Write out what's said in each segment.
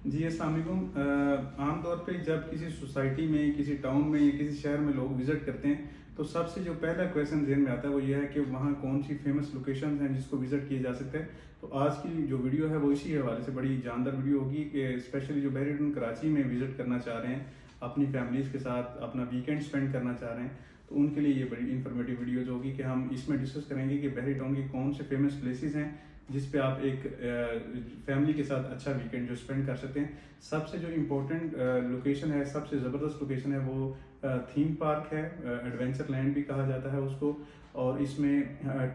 जी, अस्सलाम वालेकुम। आम तौर पे जब किसी सोसाइटी में, किसी टाउन में या किसी शहर में लोग विज़िट करते हैं, तो सबसे जो पहला क्वेश्चन ज़हन में आता है वो ये है कि वहाँ कौन-सी फ़ेमस लोकेशंस हैं जिसको विज़िट किया जा सकता है। तो आज की जो वीडियो है वो इसी हवाले से बड़ी जानदार वीडियो होगी कि स्पेशली जो बहरीन कराची में विज़िट करना चाह रहे हैं, अपनी फैमिलीज़ के साथ अपना वीकेंड स्पेंड करना चाह रहे हैं, तो उनके लिए ये बड़ी इन्फॉर्मेटिव वीडियोज़ होगी कि हम इसमें डिस्कस करेंगे कि बहरी टाउन की कौन से फ़ेमस प्लेसेस हैं जिस पे आप एक फैमिली के साथ अच्छा वीकेंड जो स्पेंड कर सकते हैं। सबसे जो इम्पोर्टेंट लोकेशन है, सबसे ज़बरदस्त लोकेशन है वो थीम पार्क है, एडवेंचर लैंड भी कहा जाता है उसको। और इसमें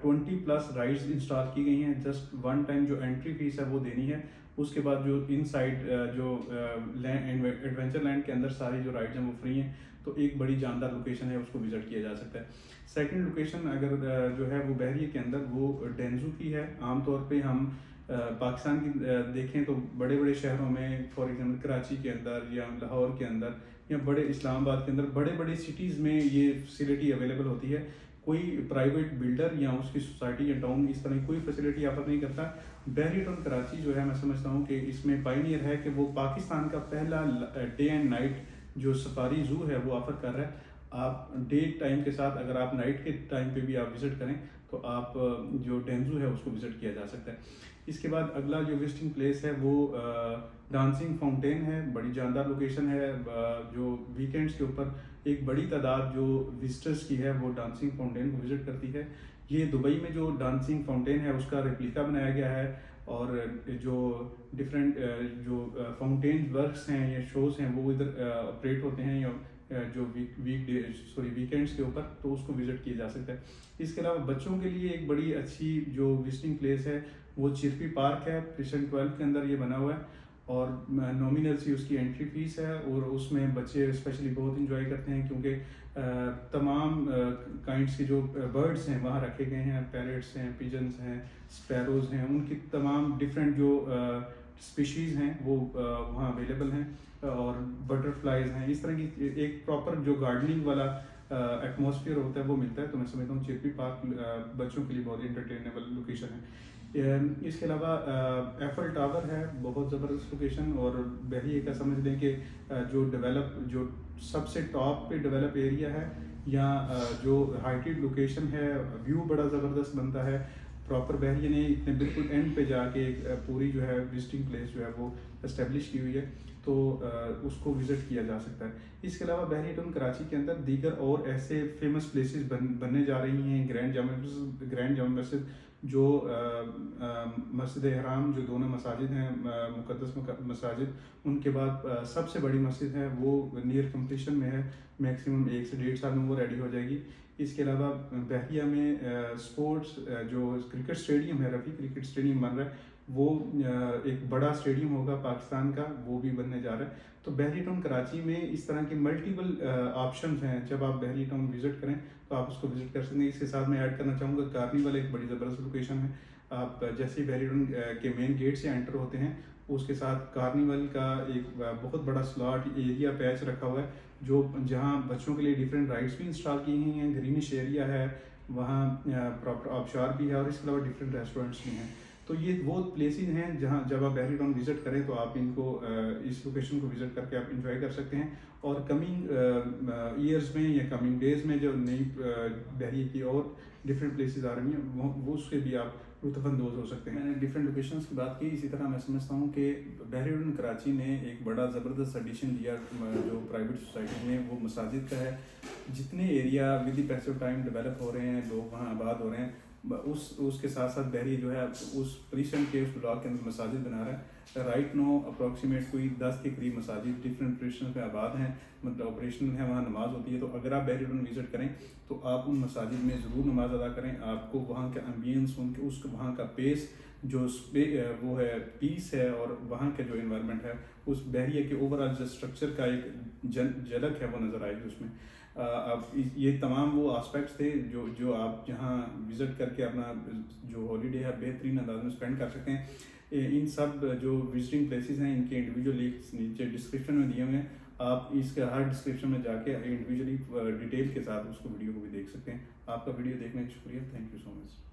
20+ राइड्स इंस्टॉल की गई हैं। जस्ट वन टाइम जो एंट्री फीस है वो देनी है। उसके बाद जो इनसाइड जो एडवेंचर लैंड के अंदर सारी जो राइड्स हैं वो फ्री हैं। तो एक बड़ी जानदार लोकेशन है, उसको विजिट किया जा सकता है। सेकंड लोकेशन अगर जो है वो बहरिया के अंदर वो डेंजू की है। आमतौर पे हम पाकिस्तान की देखें तो बड़े बड़े शहरों में, फॉर एग्जांपल कराची के अंदर या लाहौर के अंदर या बड़े इस्लामाबाद के अंदर बड़े बड़े सिटीज़ में ये फैसिलिटी अवेलेबल होती है। कोई प्राइवेट बिल्डर या उसकी सोसाइटी या टाउन इस तरह की कोई फैसिलिटी ऑफर नहीं करता। बहरी टाउन कराची जो है, मैं समझता हूँ कि इसमें पायनियर है कि वो पाकिस्तान का पहला डे एंड नाइट जो सफारी जू है वो ऑफर कर रहा है। आप डे टाइम के साथ अगर आप नाइट के टाइम पे भी आप विजिट करें तो आप जो डेंजू है उसको विजिट किया जा सकता है। इसके बाद अगला जो विजिटिंग प्लेस है वो डांसिंग फाउंटेन है। बड़ी जानदार लोकेशन है। जो वीकेंड्स के ऊपर एक बड़ी तादाद जो विजिटर्स की है वो डांसिंग फाउंटेन को विजिट करती है। ये दुबई में जो डांसिंग फाउंटेन है उसका रेप्लिका बनाया गया है। और जो डिफरेंट जो फाउंटेन वर्क्स हैं या शोज़ हैं वो इधर ऑपरेट होते हैं या जो वीकेंड्स के ऊपर, तो उसको विजिट किया जा सकता है। इसके अलावा बच्चों के लिए एक बड़ी अच्छी जो विजिटिंग प्लेस है वो चिरपी पार्क है। प्रिशन 12 के अंदर ये बना हुआ है और नॉमिनल सी उसकी एंट्री फीस है। और उसमें बच्चे स्पेशली बहुत इंजॉय करते हैं क्योंकि तमाम काइंड्स के जो बर्ड्स हैं वहाँ रखे गए हैं। पैरट्स हैं, पिजन्स हैं, स्पैरोज हैं, उनकी तमाम डिफरेंट जो स्पीशीज़ हैं वो वहाँ अवेलेबल हैं। और बटरफ्लाइज हैं। इस तरह की एक प्रॉपर जो गार्डनिंग वाला एटमॉस्फेयर होता है वो मिलता है। तो मैं समझता हूँ चिरपी पार्क बच्चों के लिए बहुत इंटरटेनेबल लोकेशन है। इसके अलावा एफल टावर है, बहुत ज़बरदस्त लोकेशन। और बहरिया का समझ लें कि जो सबसे टॉप पे डेवलप एरिया है या जो हाइटेड लोकेशन है, व्यू बड़ा ज़बरदस्त बनता है। प्रॉपर बहरिया ने इतने बिल्कुल एंड पे जाके एक पूरी जो है विजिटिंग प्लेस जो है वो इस्टेब्लिश की हुई है। तो उसको विज़िट किया जा सकता है। इसके अलावा बहरी टाउन कराची के अंदर दीगर और ऐसे फेमस प्लेसेस बनने जा रही हैं। ग्रैंड जामा मस्जिद जो मस्जिद हराम जो दोनों मसाजिद हैं, मुक़द्दस मसाजिद, उनके बाद सबसे बड़ी मस्जिद है वो नियर कंप्लीशन में है। मैक्सिमम 1 से 1.5 साल में वो रेडी हो जाएगी। इसके अलावा बहरिया में स्पोर्ट्स जो क्रिकेट स्टेडियम है, रफ़ी क्रिकेट स्टेडियम बन रहा है, वो एक बड़ा स्टेडियम होगा पाकिस्तान का, वो भी बनने जा रहा है। तो बहरी टाउन कराची में इस तरह के मल्टीपल ऑप्शंस हैं। जब आप बहरी टाउन विजिट करें तो आप उसको विजिट कर सकते हैं। इसके साथ मैं ऐड करना चाहूँगा कार्निवल एक बड़ी ज़बरदस्त लोकेशन है। आप जैसे ही बहरी टाउन के मेन गेट से एंटर होते हैं उसके साथ कार्निवल का एक बहुत बड़ा स्लॉट एरिया पैच रखा हुआ है, जो जहाँ बच्चों के लिए डिफरेंट राइड्स भी इंस्टॉल की गई हैं। ग्रीनिश एरिया है वहाँ, प्रॉपर आबशार भी है और इसके अलावा डिफरेंट रेस्टोरेंट्स भी हैं। तो ये वो प्लेसेस हैं जहाँ जब आप बहरी टाउन विजिट करें तो आप इनको इस लोकेशन को विजिट करके आप इंजॉय कर सकते हैं। और कमिंग ईयर्स में या कमिंग डेज में जो नई बहरी की और डिफरेंट प्लेसेस आ रही हैं वो उससे भी आप लुत्फ़अंदोज़ हो सकते हैं। मैंने डिफरेंट लोकेशंस की बात की। इसी तरह मैं समझता हूँ कि बहरी टाउन कराची ने एक बड़ा ज़बरदस्त एडिशन दिया जो प्राइवेट सोसाइटी में, वो मसाजिद का है। जितने एरिया विद द पैस ऑफ टाइम डेवलप हो रहे हैं, लोग वहाँ आबाद हो रहे हैं, उसके साथ साथ बहरी जो है उस प्रीशन के उस ब्लॉक के अंदर मसाजिद बना रहा है। राइट नो अप्रॉक्सीमेट कोई 10 के करीब मसाजिद डिफरेंट प्रीशन में आबाद हैं, मतलब ऑपरेशन है, वहाँ नमाज होती है। तो अगर आप बहरी टाउन विजिट करें तो आप उन मसाजिद में ज़रूर नमाज अदा करें। आपको वहाँ का एम्बियंस, वहाँ का पेस जो वो है, पीस है, और वहाँ का जो इन्वायरमेंट है, उस बहरिया के ओवरऑल जो स्ट्रक्चर का एक झलक है वो नज़र आएगी उसमें। अब ये तमाम वो एस्पेक्ट्स थे जो आप जहाँ विज़िट करके अपना जो हॉलीडे है बेहतरीन अंदाज में स्पेंड कर सकते हैं। इन सब जो विजिटिंग प्लेसेस हैं इनके इंडिविजुअल लिंक्स नीचे डिस्क्रिप्शन में दिए हुए हैं। आप इसके हर डिस्क्रिप्शन में जाके इंडिविजुअली डिटेल के साथ उसको वीडियो को भी देख सकते हैं। आपका वीडियो देखने का शुक्रिया। Thank you so much.